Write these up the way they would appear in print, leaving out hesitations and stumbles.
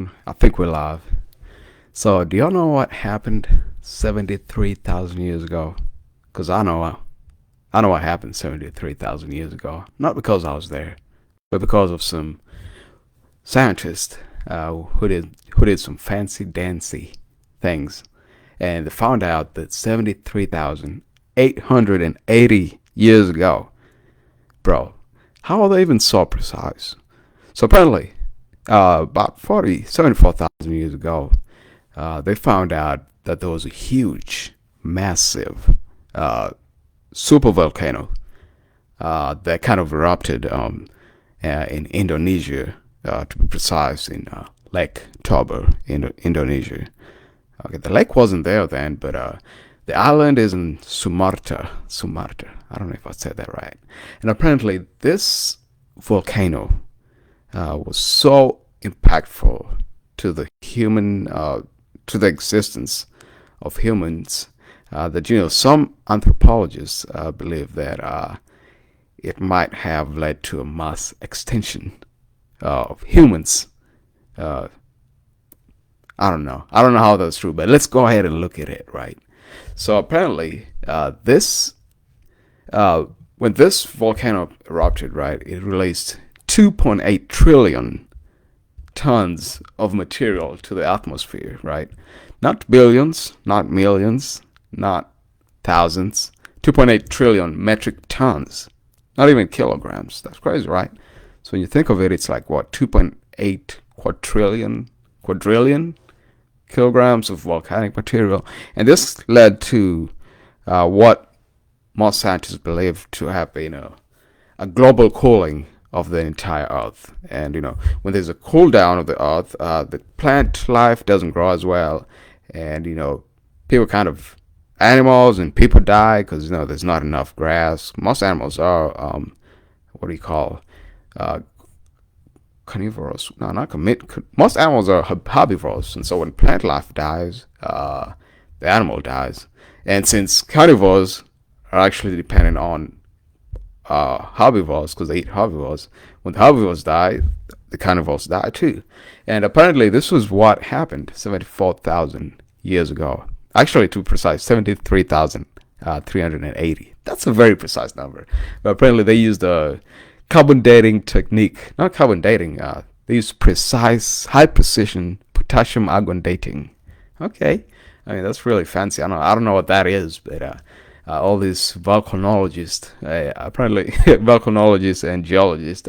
on. I think we're live. So, do y'all know what happened 73,000 years ago? Because I know what happened 73,000 years ago. Not because I was there, but because of some scientists who did some fancy dancy things, and they found out that 73,880 years ago, bro, how are they even so precise? So apparently, about 74,000 years ago, they found out that there was a huge, massive super volcano that kind of erupted in Indonesia, to be precise, in Lake Toba in Indonesia. Okay, the lake wasn't there then, but the island is in Sumatra. I don't know if I said that right. And apparently, this volcano was so impactful to the to the existence of humans, that some anthropologists believe that it might have led to a mass extinction of humans. I don't know how that's true, but let's go ahead and look at it, right? So apparently, when this volcano erupted, right, it released 2.8 trillion tons of material to the atmosphere, right? Not billions, not millions, not thousands. 2.8 trillion metric tons, not even kilograms. That's crazy, right? So when you think of it, it's like what, 2.8 quadrillion kilograms of volcanic material, and this led to what most scientists believe to have been a global cooling of the entire Earth. And when there's a cool down of the Earth, the plant life doesn't grow as well, and animals and people die because there's not enough grass. Most animals are carnivorous. No, not most animals are herbivorous, and so when plant life dies, the animal dies. And since carnivores are actually dependent on herbivores because they eat herbivores, when the herbivores die, the carnivores die too. And apparently, this was what happened 74,000 years ago. Actually, to be precise, 73,380. That's a very precise number. But apparently, they used a carbon dating technique. Not carbon dating. They used precise, high precision potassium argon dating. Okay, I mean that's really fancy. I don't know what that is, but all these volcanologists, apparently volcanologists and geologists,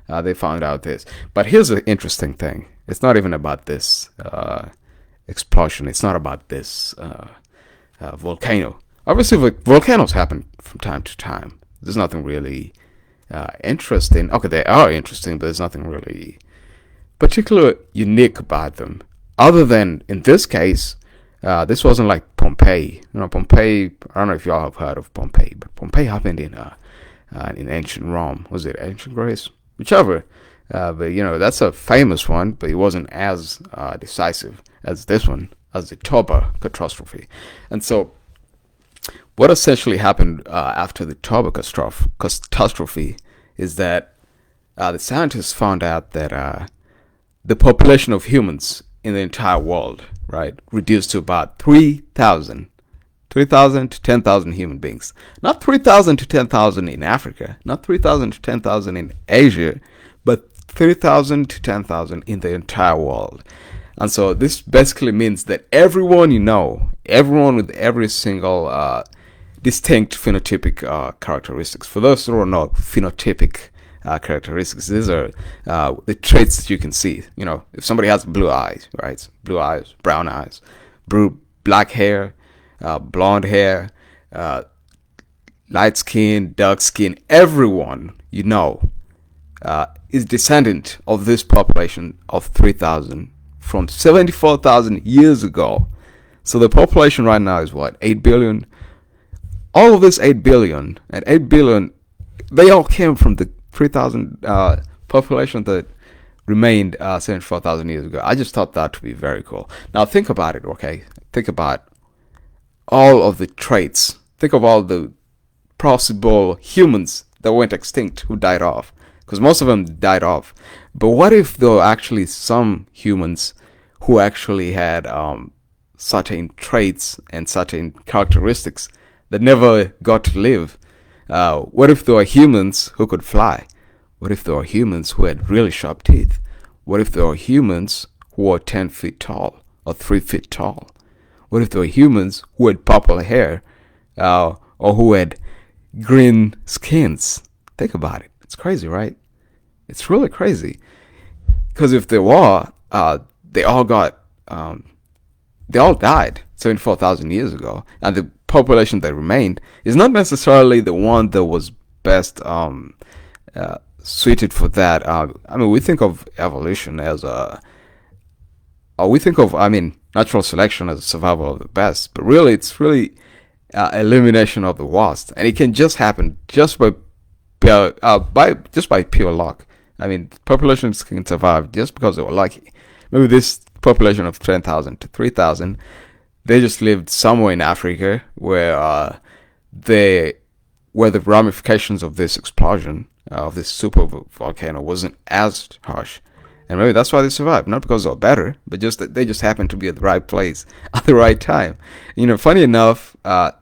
they found out this. But here's the interesting thing. It's not even about this explosion. It's not about this volcano. Obviously, volcanoes happen from time to time. There's nothing really interesting. Okay, they are interesting, but there's nothing really particularly unique about them. Other than, in this case, this wasn't like Pompeii. Pompeii, I don't know if y'all have heard of Pompeii, but Pompeii happened in ancient Rome. Was it ancient Greece? Whichever. But that's a famous one, but it wasn't as decisive as this one, as the Toba catastrophe. And so what essentially happened after the Toba catastrophe is that the scientists found out that the population of humans in the entire world, right, reduced to about 3,000 to 10,000 human beings. Not 3,000 to 10,000 in Africa, not 3,000 to 10,000 in Asia, but 3,000 to 10,000 in the entire world. And so this basically means that everyone everyone with every single distinct phenotypic characteristics. For those who don't know phenotypic characteristics, these are the traits that you can see. If somebody has blue eyes, right? Blue eyes, brown eyes, black hair, blonde hair, light skin, dark skin, everyone is descendant of this population of 3,000 from 74,000 years ago. So the population right now is what, 8 billion? All of this 8 billion, and 8 billion, they all came from the 3,000 population that remained 74,000 years ago. I just thought that to be very cool. Now think about it, okay? Think about all of the traits. Think of all the possible humans that went extinct, who died off. because most of them died off. But what if there were actually some humans who actually had certain traits and certain characteristics that never got to live? What if there were humans who could fly? What if there were humans who had really sharp teeth? What if there were humans who were 10 feet tall or 3 feet tall? What if there were humans who had purple hair or who had green skins? Think about it. It's crazy, right? It's really crazy. Because if there were, they all got, they all died 74,000 years ago. And the population that remained is not necessarily the one that was best suited for that. I mean, we think of evolution as we think of, natural selection as survival of the best, but really, it's really elimination of the worst, and it can just happen just by pure luck. I mean, populations can survive just because they were lucky. Maybe this population of 10,000 to 3,000, they just lived somewhere in Africa where where the ramifications of this explosion of this super volcano wasn't as harsh, and maybe that's why they survived. Not because they were better, but just that they just happened to be at the right place at the right time. Funny enough,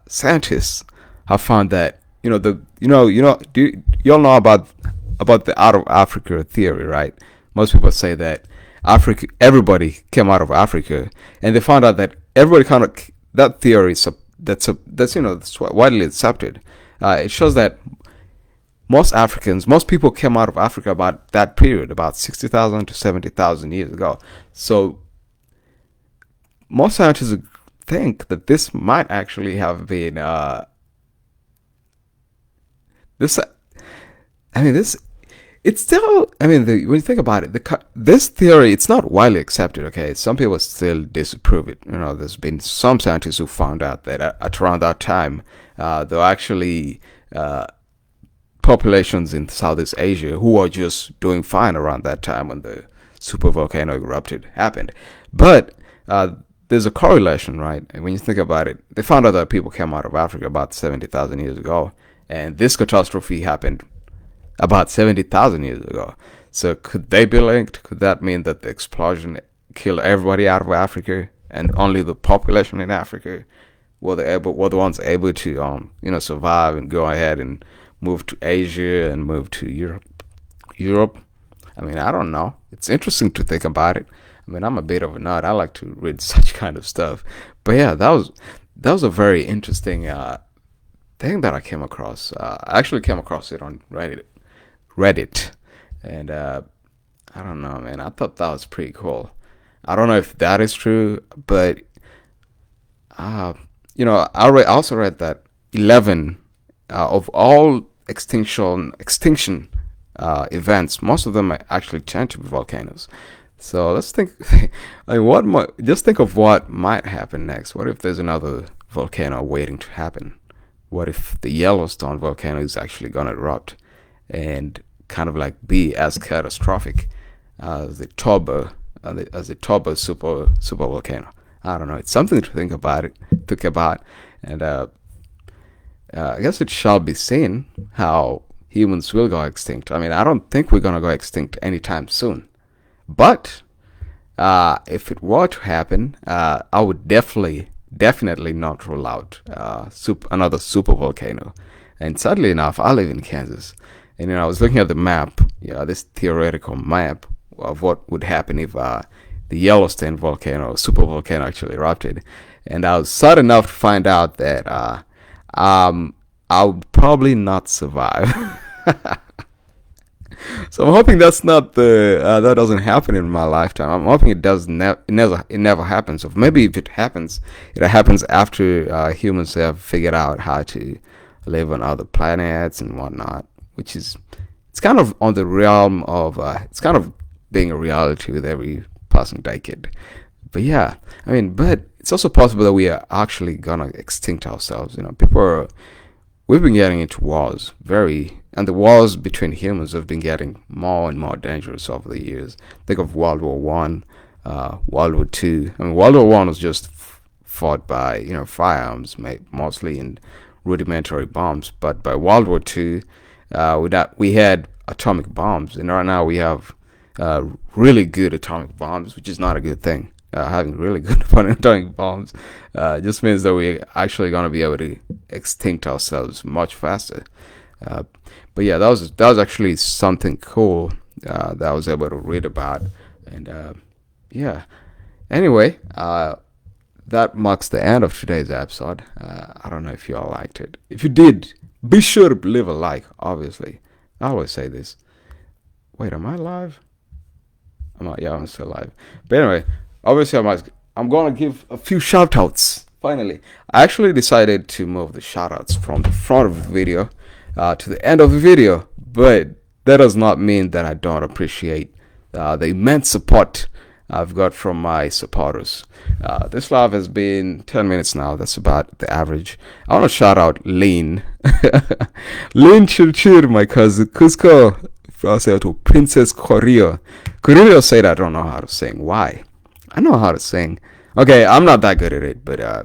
scientists have found that do you all know about the out of Africa theory, right? Most people say that everybody came out of Africa, and they found out that everybody kind of that theory that's widely accepted. It shows that most people came out of Africa about that period, about 60,000 to 70,000 years ago. So most scientists think that this might actually have been this. This. It's still. When you think about it, this theory, it's not widely accepted. Okay, some people still disapprove it. There's been some scientists who found out that at around that time, there were actually populations in Southeast Asia who were just doing fine around that time when the super volcano happened. But there's a correlation, right? And when you think about it, they found out that people came out of Africa about 70,000 years ago, and this catastrophe happened about 70,000 years ago. So could they be linked? Could that mean that the explosion killed everybody out of Africa, and only the population in Africa were the ones able to survive and go ahead and move to Asia and move to Europe? I don't know. It's interesting to think about it. I'm a bit of a nerd. I like to read such kind of stuff. But yeah, that was a very interesting thing that I came across. I actually came across it on Reddit, and I don't know, man. I thought that was pretty cool. I don't know if that is true, but I also read that 11 of all extinction events, most of them actually tend to be volcanoes. So let's think. Just think of what might happen next. What if there's another volcano waiting to happen? What if the Yellowstone volcano is actually gonna erupt and kind of like be as catastrophic as the Toba super volcano? I don't know. It's something to think about. And I guess it shall be seen how humans will go extinct. I don't think we're gonna go extinct anytime soon. But if it were to happen, I would definitely not rule out another super volcano. And sadly enough, I live in Kansas, and I was looking at the map, this theoretical map of what would happen if the Yellowstone volcano, super volcano, actually erupted. And I was sad enough to find out that I would probably not survive. So I'm hoping that doesn't happen in my lifetime. I'm hoping it never happens. Or maybe if it happens after humans have figured out how to live on other planets and whatnot, which is, it's kind of on the realm of it's kind of being a reality with every passing decade. But yeah, but it's also possible that we are actually gonna extinct ourselves. We've been getting into wars, and the wars between humans have been getting more and more dangerous over the years. Think of World War One, World War Two. World War One was just fought by firearms, mostly in rudimentary bombs. But by World War Two, we had atomic bombs, and right now we have really good atomic bombs, which is not a good thing. Having really good atomic bombs just means that we're actually going to be able to extinct ourselves much faster. Uh, but yeah, that was actually something cool that I was able to read about, and yeah. Anyway, that marks the end of today's episode. I don't know if you all liked it. If you did, be sure to leave a like. Obviously, I always say this. Wait, am I live? I'm not. Yeah, I'm still live. But anyway, obviously, I'm gonna give a few shout outs. Finally, I actually decided to move the shout outs from the front of the video to the end of the video, but that does not mean that I don't appreciate the immense support I've got from my supporters. This live has been 10 minutes now. That's about the average. I want to shout out Lean. Lean Chirchir, my cousin. Cusco. I'll say to Princess Corio. Corio said I don't know how to sing. Why? I know how to sing. Okay, I'm not that good at it, but I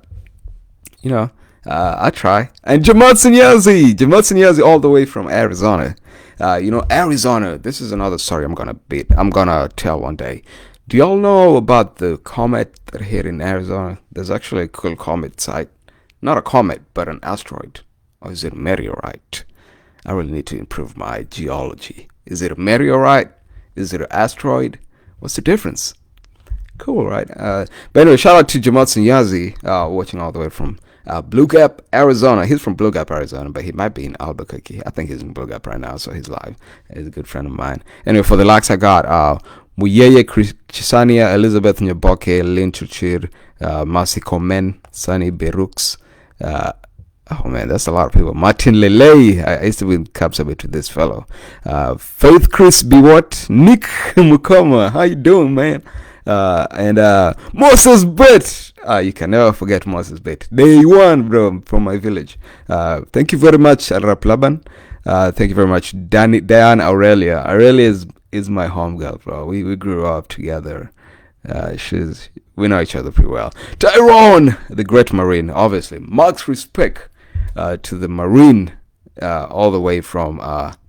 try. And Jamatson Yazi all the way from Arizona. Arizona. This is another story I'm gonna tell one day. Do y'all know about the comet that hit in Arizona? There's actually a cool comet site. Not a comet, but an asteroid. Or is it a meteorite? I really need to improve my geology. Is it a meteorite? Is it an asteroid? What's the difference? Cool, right? But anyway, shout out to Jamatson Yazi, watching all the way from Blue Gap, Arizona. He's from Blue Gap, Arizona, but he might be in Albuquerque. I think he's in Blue Gap right now, so he's live. He's a good friend of mine. Anyway, for the likes I got, Muyeye Chisania, Elizabeth Nyaboke, Lynn Chuchir, Masi Komen, Sunny Berux. Oh man, that's a lot of people. Martin Lele, I used to be in Kapsabit with this fellow. Faith Chris Biwat, Nick Mukoma, how you doing, man? And Moses Bet. You can never forget Moses Bet. Day one, bro, from my village. Thank you very much, Arap Laban. Thank you very much, Diane Aurelia. Aurelia is my home girl, bro. We grew up together. We know each other pretty well. Tyrone, the great Marine, obviously. Much respect to the Marine, all the way from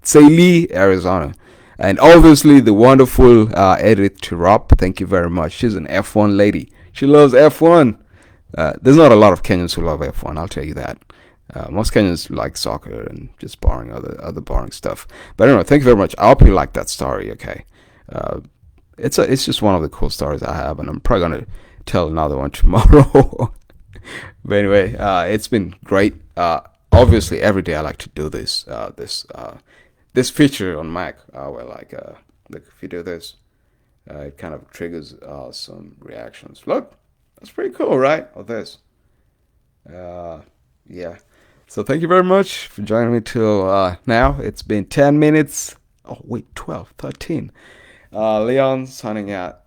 Tsaili, Arizona. And obviously the wonderful Edith Tirop. Thank you very much. She's an F1 lady. She loves F1. There's not a lot of Kenyans who love F1, I'll tell you that. Most Kenyans like soccer and just boring other boring stuff. But anyway, thank you very much. I hope you like that story. Okay, it's just one of the cool stories I have, and I'm probably gonna tell another one tomorrow. But anyway, it's been great. Obviously, every day I like to do this feature on Mac, where like if you do this, it kind of triggers some reactions. Look, that's pretty cool, right? Or this, yeah. So thank you very much for joining me till now. It's been 10 minutes. Oh, wait, 12, 13. Leon signing out.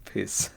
Peace.